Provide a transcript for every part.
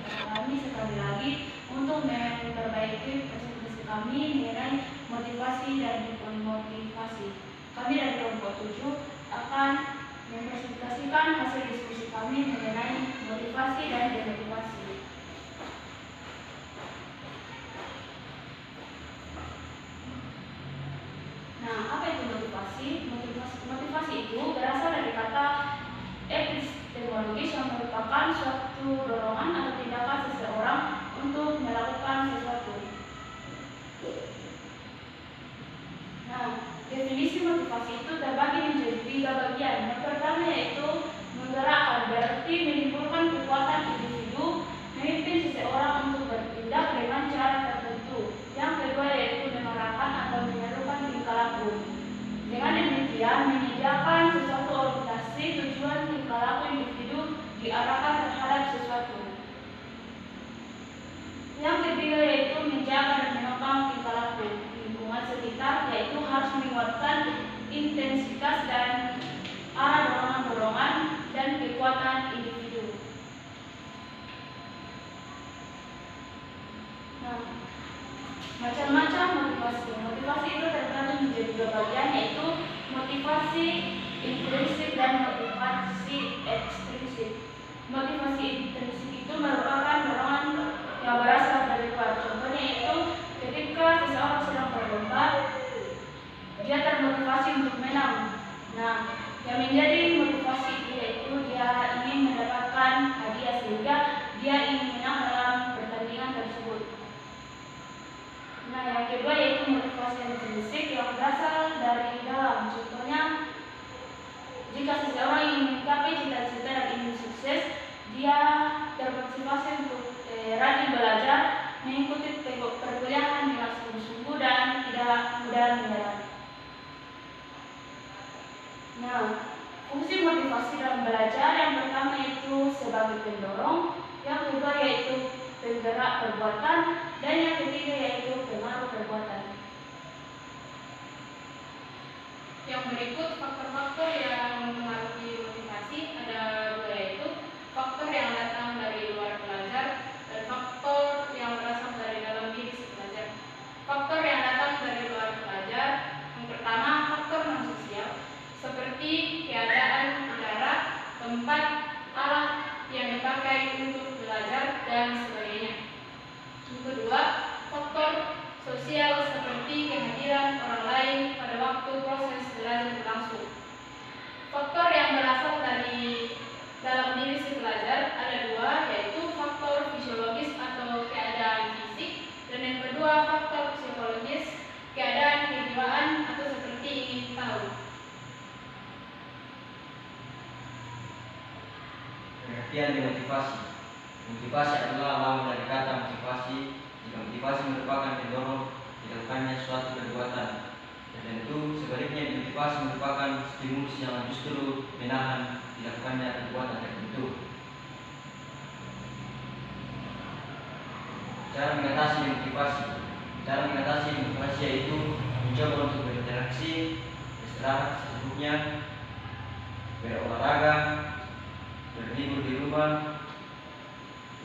kepada kami sekali lagi untuk memperbaiki presentasi kami mengenai motivasi dan demotivasi. Kami dari kelompok 7 akan mempresentasikan hasil diskusi kami mengenai motivasi dan demotivasi. Nah, apa itu motivasi? Motivasi itu berasal dari kata epistemologis yang merupakan suatu dorongan atau tindakan seseorang untuk melakukan sesuatu. Nah, definisi motivasi itu terbagi menjadi 3 bagian. Yang pertama yaitu menggerakkan, berarti menimbulkan kekuatan individu memimpin seseorang untuk bertindak dengan cara tertentu. Yang kedua yaitu mengarahkan atau menyerukan tingkah laku. Dengan demikian menyediakan sesuatu orientasi tujuan tingkah laku individu diarahkan terhadap sesuatu. Yang ketiga yaitu menjaga dan menopang tingkah laku lingkungan sekitar, yaitu harus menguatkan intensitas dan arah dorongan-dorongan dan kekuatan individu. Nah, macam-macam motivasi. Motivasi itu terbagi menjadi 2 bagian, yaitu motivasi intrinsik dan motivasi ekstrinsik. Motivasi intrinsik itu merupakan dorongan yang berasal dari luar. Contohnya itu ketika seseorang sedang berlomba, dia termotivasi untuk menang. Nah, yang menjadi motivasi dia itu dia ingin mendapatkan hadiah sehingga dia ingin menang dalam pertandingan tersebut. Nah, yang kedua yaitu motivasi intrinsik yang berasal dari dalam. Contohnya, jika seseorang ingin mencapai cita-cita dan ingin sukses, dia termotivasi untuk rajin belajar, mengikuti perkuliahan dengan sungguh-sungguh dan tidak mudah menyerah. Nah, fungsi motivasi dalam belajar yang pertama itu sebagai pendorong, yang kedua yaitu penggerak perbuatan, dan yang ketiga yaitu pengaruh perbuatan. Yang berikut faktor-faktor yang mempengaruhi motivasi ada 2, yaitu faktor yang datang dari luar pelajar dan faktor yang berasal dari dalam diri si pelajar. Faktor yang datang dari luar pelajar, yang pertama faktor non-sosial seperti keadaan udara, tempat, alat yang dipakai untuk belajar dan sebagainya. Yang kedua, faktor sosial seperti kehadiran orang lain pada waktu proses belajar berlangsung. Faktor yang berasal dari dalam diri si pelajar ada 2, yaitu faktor fisiologis atau keadaan fisik, dan yang kedua faktor psikologis, keadaan kejiwaan atau seperti ingin tahu. Pengertian motivasi. Motivasi adalah lawan dari kata motivasi. Jika motivasi merupakan pendorong dilakukannya suatu perbuatan, tentu sebaliknya motivasi merupakan stimulus yang justru menahan dilakukannya perbuatan tertentu. Cara mengatasi motivasi. Cara mengatasi motivasi yaitu mencoba untuk berinteraksi, istirahat secukupnya, berolahraga, berlibur di rumah,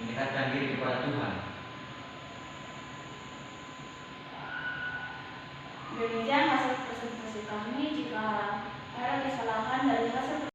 mendekatkan diri kepada Tuhan. Demikian hasil presentasi kami. Jika ada kesalahan dari hasil